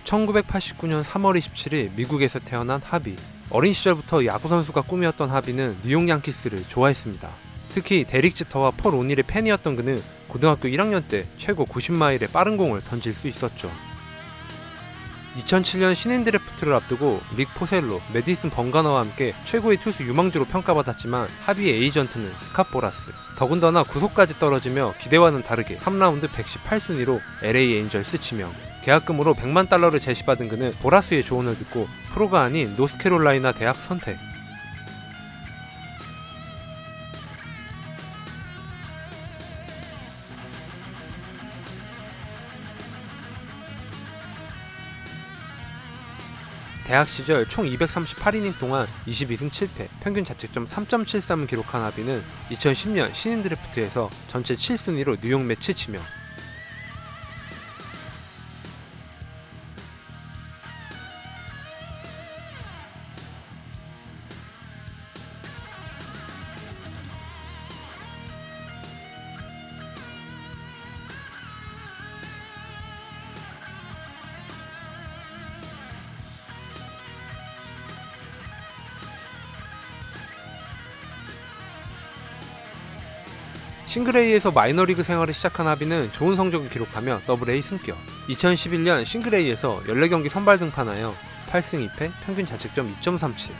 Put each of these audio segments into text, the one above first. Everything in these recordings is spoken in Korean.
1989년 3월 27일 미국에서 태어난 하비. 어린 시절부터 야구 선수가 꿈이었던 하비는 뉴욕 양키스를 좋아했습니다. 특히 데릭 지터와 폴 오닐의 팬이었던 그는 고등학교 1학년 때 최고 90마일의 빠른 공을 던질 수 있었죠. 2007년 신인 드래프트를 앞두고 릭 포셀로, 메디슨 벙가너와 함께 최고의 투수 유망주로 평가받았지만 하비의 에이전트는 스캇 보라스. 더군다나 구속까지 떨어지며 기대와는 다르게 3라운드 118순위로 LA 에인절스 지명. 계약금으로 $1,000,000를 제시받은 그는 보라스의 조언을 듣고 프로가 아닌 노스캐롤라이나 대학 선택. 대학 시절 총 238이닝 동안 22승 7패, 평균 자책점 3.73을 기록한 하비는 2010년 신인 드래프트에서 전체 7순위로 뉴욕 매츠 지명. 싱글A에서 마이너리그 생활을 시작한 하비는 좋은 성적을 기록하며 더블A 승격. 2011년 싱글A에서 14경기 선발 등판하여 8승 2패, 평균 자책점 2.37.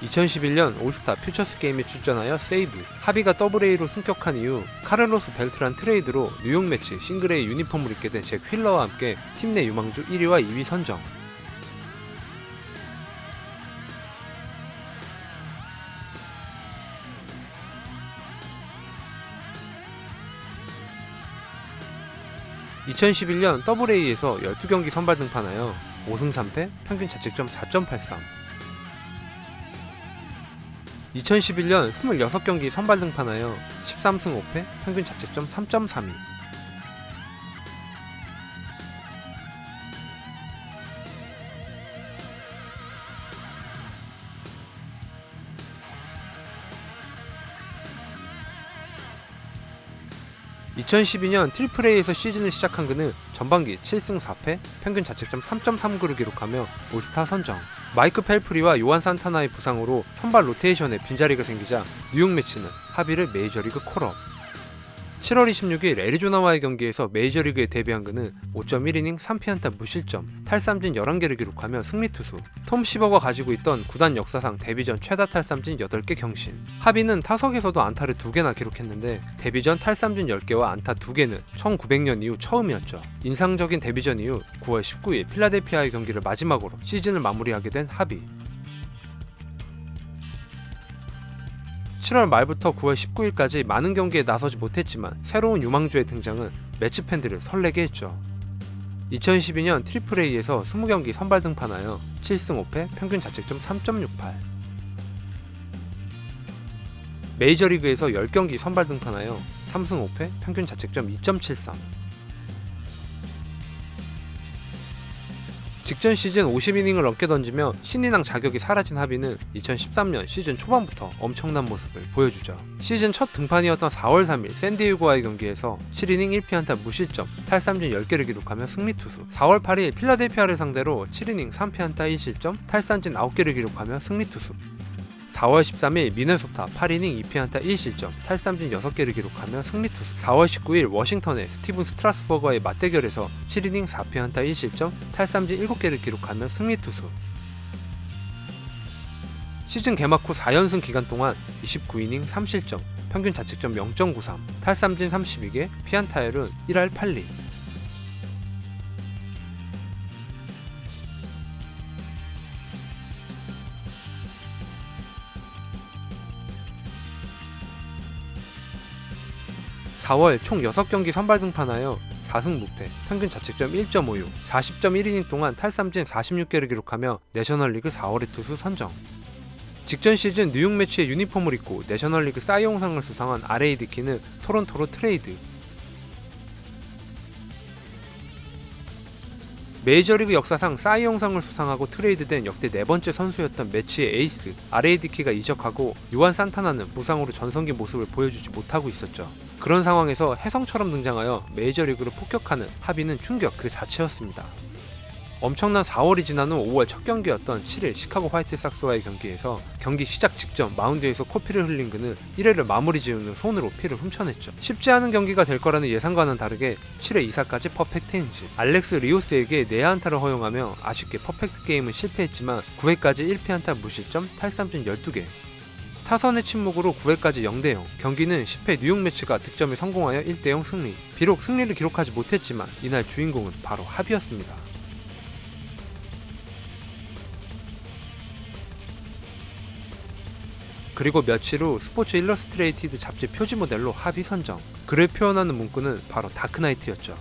2011년 올스타 퓨처스 게임에 출전하여 세이브. 하비가 더블A로 승격한 이후 카를로스 벨트란 트레이드로 뉴욕 매츠 싱글A 유니폼을 입게 된 잭 휠러와 함께 팀 내 유망주 1위와 2위 선정. (2011년) 더블A에서 12경기 선발 등판하여 5승 3패, 평균 자책점 4.83. 2011년 26경기 선발 등판하여 13승 5패, 평균 자책점 3.32. 2012년 트리플A에서 시즌을 시작한 그는 전반기 7승 4패, 평균 자책점 3.39를 기록하며 올스타 선정. 마이크 펠프리와 요한 산타나의 부상으로 선발 로테이션에 빈자리가 생기자 뉴욕 매츠는 하비를 메이저리그 콜업. 7월 26일 애리조나와의 경기에서 메이저리그에 데뷔한 그는 5.1이닝 3피안타 무실점, 탈삼진 11개를 기록하며 승리투수. 톰 시버가 가지고 있던 구단 역사상 데뷔전 최다 탈삼진 8개 경신. 하비는 타석에서도 안타를 2개나 기록했는데 데뷔전 탈삼진 10개와 안타 2개는 1900년 이후 처음이었죠. 인상적인 데뷔전 이후 9월 19일 필라델피아의 경기를 마지막으로 시즌을 마무리하게 된 하비. 7월 말부터 9월 19일까지 많은 경기에 나서지 못했지만 새로운 유망주의 등장은 매치 팬들을 설레게 했죠. 2012년 트리플A에서 20경기 선발 등판하여 7승 5패, 평균 자책점 3.68. 메이저리그에서 10경기 선발 등판하여 3승 5패, 평균 자책점 2.73. 직전 시즌 50이닝을 넘게 던지며 신인왕 자격이 사라진 하비는 2013년 시즌 초반부터 엄청난 모습을 보여주죠. 시즌 첫 등판이었던 4월 3일 샌디에고와의 경기에서 7이닝 1피안타 무실점, 탈삼진 10개를 기록하며 승리투수. 4월 8일 필라델피아를 상대로 7이닝 3피안타 1실점, 탈삼진 9개를 기록하며 승리투수. 4월 13일 미네소타 8이닝 2피안타 1실점, 탈삼진 6개를 기록하며 승리투수. 4월 19일 워싱턴의 스티븐 스트라스버거의 맞대결에서 7이닝 4피안타 1실점, 탈삼진 7개를 기록하며 승리투수. 시즌 개막 후 4연승 기간 동안 29이닝 3실점, 평균 자책점 0.93, 탈삼진 32개, 피안타율은 1할 8리. 4월 총 6경기 선발 등판하여 4승 무패, 평균 자책점 1.56, 40.1이닝 동안 탈삼진 46개를 기록하며 내셔널리그 4월의 투수 선정. 직전 시즌 뉴욕 매치의 유니폼을 입고 내셔널리그 사이용상을 수상한 R.A. 디키는 토론토로 트레이드. 메이저리그 역사상 사이용상을 수상하고 트레이드된 역대 4번째 선수였던 매치의 에이스 R.A. 디키가 이적하고 요한 산타나는 부상으로 전성기 모습을 보여주지 못하고 있었죠. 그런 상황에서 혜성처럼 등장하여 메이저리그를 폭격하는 하비는 충격 그 자체였습니다. 엄청난 4월이 지난 후 5월 첫 경기였던 7일 시카고 화이트삭스와의 경기에서 경기 시작 직전 마운드에서 코피를 흘린 그는 1회를 마무리 지은 후 손으로 피를 훔쳐냈죠. 쉽지 않은 경기가 될 거라는 예상과는 다르게 7회 2사까지 퍼펙트 행진, 알렉스 리오스에게 내야안타를 허용하며 아쉽게 퍼펙트 게임은 실패했지만 9회까지 1피안타 무실점, 탈삼진 12개, 타선의 침묵으로 9회까지 0대0, 경기는 10회 뉴욕 매치가 득점에 성공하여 1대0 승리. 비록 승리를 기록하지 못했지만 이날 주인공은 바로 하비였습니다. 그리고 며칠 후 스포츠 일러스트레이티드 잡지 표지 모델로 하비 선정. 그를 표현하는 문구는 바로 다크나이트였죠.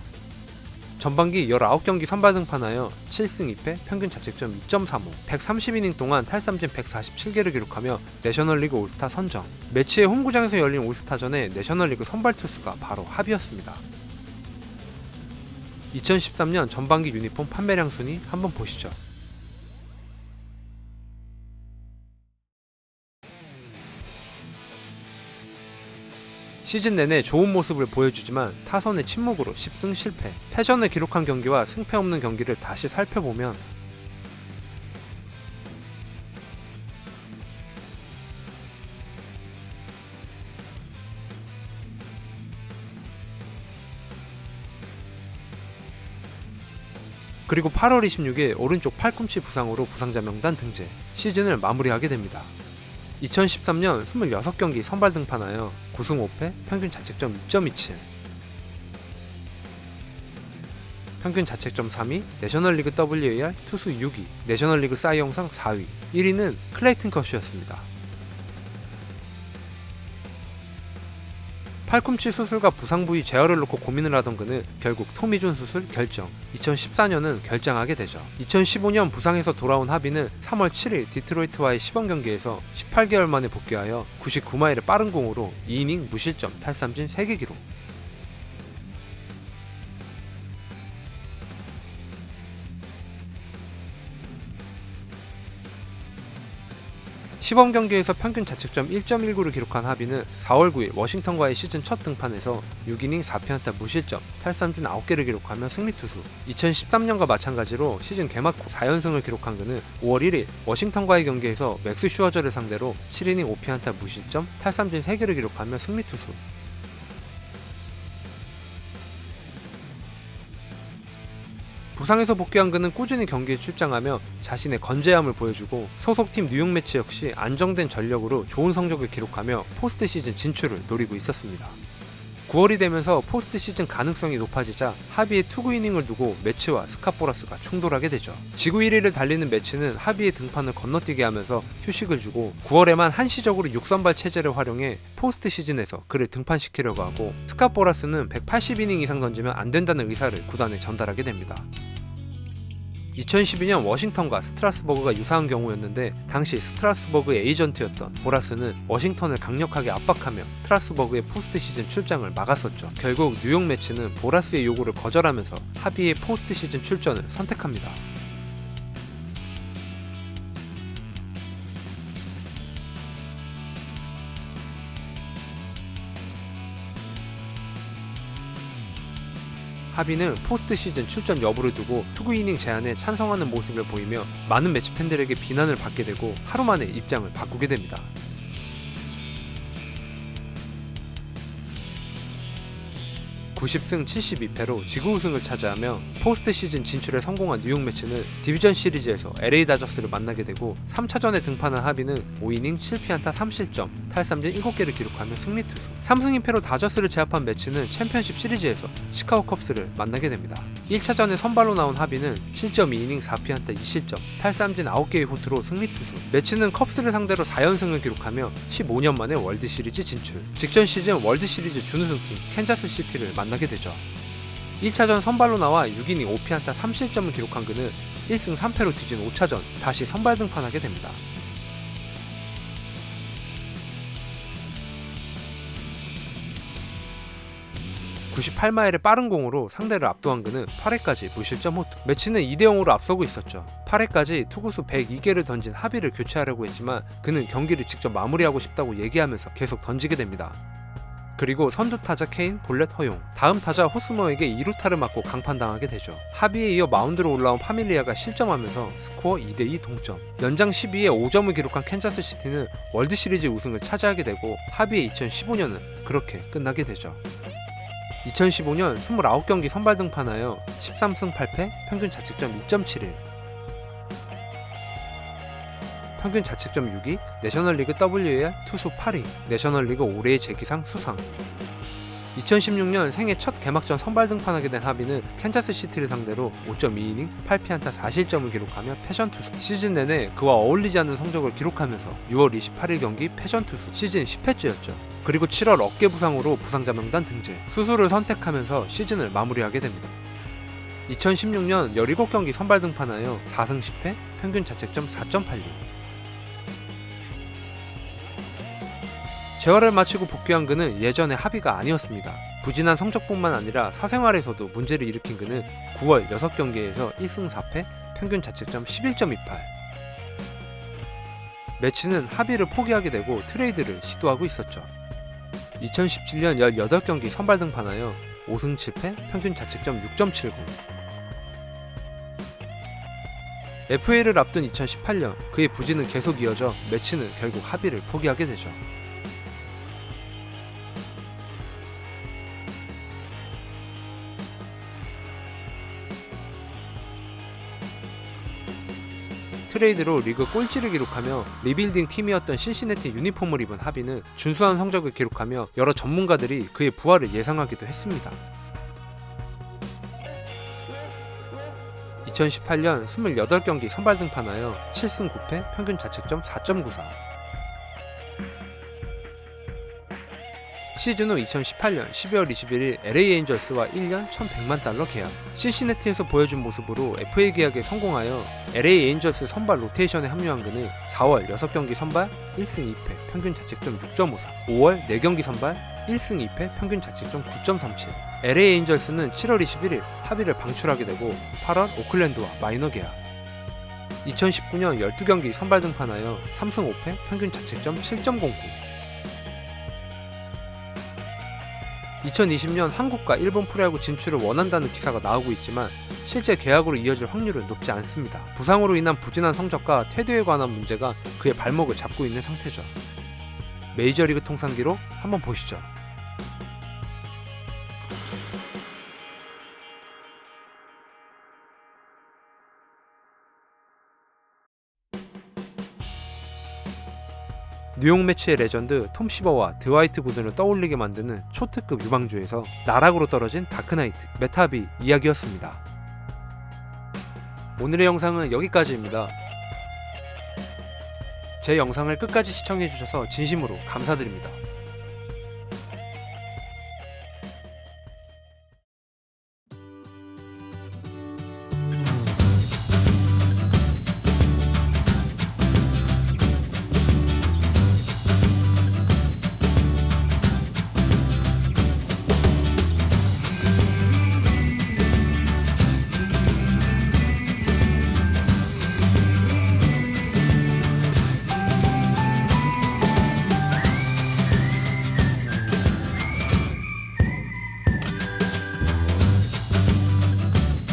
전반기 19경기 선발 등판하여 7승 2패, 평균 자책점 2.35, 130이닝 동안 탈삼진 147개를 기록하며 내셔널리그 올스타 선정. 매치의 홈구장에서 열린 올스타전에 내셔널리그 선발 투수가 바로 하비였습니다. 2013년 전반기 유니폼 판매량 순위 한번 보시죠. 시즌 내내 좋은 모습을 보여주지만 타선의 침묵으로 10승 실패. 패전을 기록한 경기와 승패 없는 경기를 다시 살펴보면 그리고 8월 26일 오른쪽 팔꿈치 부상으로 부상자 명단 등재. 시즌을 마무리하게 됩니다. 2013년 26경기 선발 등판하여 9승 5패, 평균 자책점 2.27, 평균 자책점 3위, 내셔널리그 WAR 투수 6위, 내셔널리그 사이 영상 4위, 1위는 클레이튼 커쇼였습니다. 팔꿈치 수술과 부상 부위 제어를 놓고 고민을 하던 그는 결국 토미존 수술 결정. 2014년은 결장하게 되죠. 2015년 부상에서 돌아온 하비는 3월 7일 디트로이트와의 시범 경기에서 18개월 만에 복귀하여 99마일의 빠른 공으로 2이닝 무실점, 탈삼진 3개 기록. 시범 경기에서 평균 자책점 1.19를 기록한 하비는 4월 9일 워싱턴과의 시즌 첫 등판에서 6이닝 4피안타 무실점, 탈삼진 9개를 기록하며 승리투수. 2013년과 마찬가지로 시즌 개막 후 4연승을 기록한 그는 5월 1일 워싱턴과의 경기에서 맥스 슈어저를 상대로 7이닝 5피안타 무실점, 탈삼진 3개를 기록하며 승리투수. 부상에서 복귀한 그는 꾸준히 경기에 출장하며 자신의 건재함을 보여주고 소속팀 뉴욕 매치 역시 안정된 전력으로 좋은 성적을 기록하며 포스트 시즌 진출을 노리고 있었습니다. 9월이 되면서 포스트 시즌 가능성이 높아지자 하비의 투구 이닝을 두고 매치와 스카포라스가 충돌하게 되죠. 지구 1위를 달리는 매치는 하비의 등판을 건너뛰게 하면서 휴식을 주고 9월에만 한시적으로 6선발 체제를 활용해 포스트 시즌에서 그를 등판시키려고 하고, 스카포라스는 180이닝 이상 던지면 안 된다는 의사를 구단에 전달하게 됩니다. 2012년 워싱턴과 스트라스버그가 유사한 경우였는데 당시 스트라스버그의 에이전트였던 보라스는 워싱턴을 강력하게 압박하며 스트라스버그의 포스트 시즌 출장을 막았었죠. 결국 뉴욕 매치는 보라스의 요구를 거절하면서 하비의 포스트 시즌 출전을 선택합니다. 하비는 포스트 시즌 출전 여부를 두고 투구 이닝 제한에 찬성하는 모습을 보이며 많은 매치 팬들에게 비난을 받게 되고 하루 만에 입장을 바꾸게 됩니다. 90승 72패로 지구 우승을 차지하며 포스트 시즌 진출에 성공한 뉴욕 매치는 디비전 시리즈에서 LA 다저스를 만나게 되고 3차전에 등판한 하비는 5이닝 7피안타 3실점, 탈삼진 7개를 기록하며 승리투수. 3승 2패로 다저스를 제압한 매치는 챔피언십 시리즈에서 시카고 컵스를 만나게 됩니다. 1차전에 선발로 나온 하비는 7.2이닝 4피안타 2실점, 탈삼진 9개의 호투로 승리투수. 매치는 컵스를 상대로 4연승을 기록하며 15년 만에 월드시리즈 진출. 직전 시즌 월드시리즈 준우승팀 캔자스시티를 만나게 되죠. 1차전 선발로 나와 6이닝 5피안타 3실점을 기록한 그는 1승 3패로 뒤진 5차전 다시 선발 등판하게 됩니다. (98마일의) 빠른 공으로 상대를 압도한 그는 8회까지 무실점 호투. 매치는 2대0으로 앞서고 있었죠. 8회까지 투구수 102개를 던진 하비를 교체하려고 했지만 그는 경기를 직접 마무리하고 싶다고 얘기하면서 계속 던지게 됩니다. 그리고 선두 타자 케인 볼렛 허용, 다음 타자 호스머에게 2루타를 맞고 강판당하게 되죠. 합의에 이어 마운드로 올라온 파밀리아가 실점하면서 스코어 2대2 동점. 연장 12에 5점을 기록한 캔자스 시티는 월드시리즈 우승을 차지하게 되고 합의의 2015년은 그렇게 끝나게 되죠. 2015년 29경기 선발 등판하여 13승 8패, 평균 자책점 2.71, 평균 자책점 6위, 내셔널리그 WAR 투수 8위, 내셔널리그 올해의 재기상 수상. 2016년 생애 첫 개막전 선발 등판하게 된 하비는 캔자스 시티를 상대로 5.2이닝 8피안타 4실점을 기록하며 패션 투수. 시즌 내내 그와 어울리지 않는 성적을 기록하면서 6월 28일 경기 패션 투수 시즌 10회째였죠. 그리고 7월 어깨 부상으로 부상자 명단 등재, 수술을 선택하면서 시즌을 마무리하게 됩니다. 2016년 17경기 선발 등판하여 4승 10패, 평균 자책점 4.82. 재활을 마치고 복귀한 그는 예전의 하비가 아니었습니다. 부진한 성적뿐만 아니라 사생활에서도 문제를 일으킨 그는 9월 6경기에서 1승 4패, 평균 자책점 11.28. 매치는 하비를 포기하게 되고 트레이드를 시도하고 있었죠. 2017년 18경기 선발 등판하여 5승 7패, 평균 자책점 6.70. FA를 앞둔 2018년 그의 부진은 계속 이어져 매치는 결국 하비를 포기하게 되죠. 트레이드로 리그 꼴찌를 기록하며 리빌딩 팀이었던 신시내티 유니폼을 입은 하비는 준수한 성적을 기록하며 여러 전문가들이 그의 부활을 예상하기도 했습니다. 2018년 28경기 선발 등판하여 7승 9패, 평균 자책점 4.94. 시즌 후 2018년 12월 21일 LA 에인절스와 1년 1,100만 달러 계약. 신시내티에서 보여준 모습으로 FA 계약에 성공하여 LA 에인절스 선발 로테이션에 합류한 그는 4월 6경기 선발 1승 2패, 평균 자책점 6.54, 5월 4경기 선발 1승 2패, 평균 자책점 9.37. LA 에인절스는 7월 21일 하비를 방출하게 되고 8월 오클랜드와 마이너 계약. 2019년 12경기 선발 등판하여 3승 5패, 평균 자책점 7.09. 2020년 한국과 일본 프로야구 진출을 원한다는 기사가 나오고 있지만 실제 계약으로 이어질 확률은 높지 않습니다. 부상으로 인한 부진한 성적과 태도에 관한 문제가 그의 발목을 잡고 있는 상태죠. 메이저리그 통산 기록 한번 보시죠. 뉴욕 매치의 레전드 톰 시버와 드와이트 구든을 떠올리게 만드는 초특급 유망주에서 나락으로 떨어진 다크나이트 메타비 이야기였습니다. 오늘의 영상은 여기까지입니다. 제 영상을 끝까지 시청해주셔서 진심으로 감사드립니다.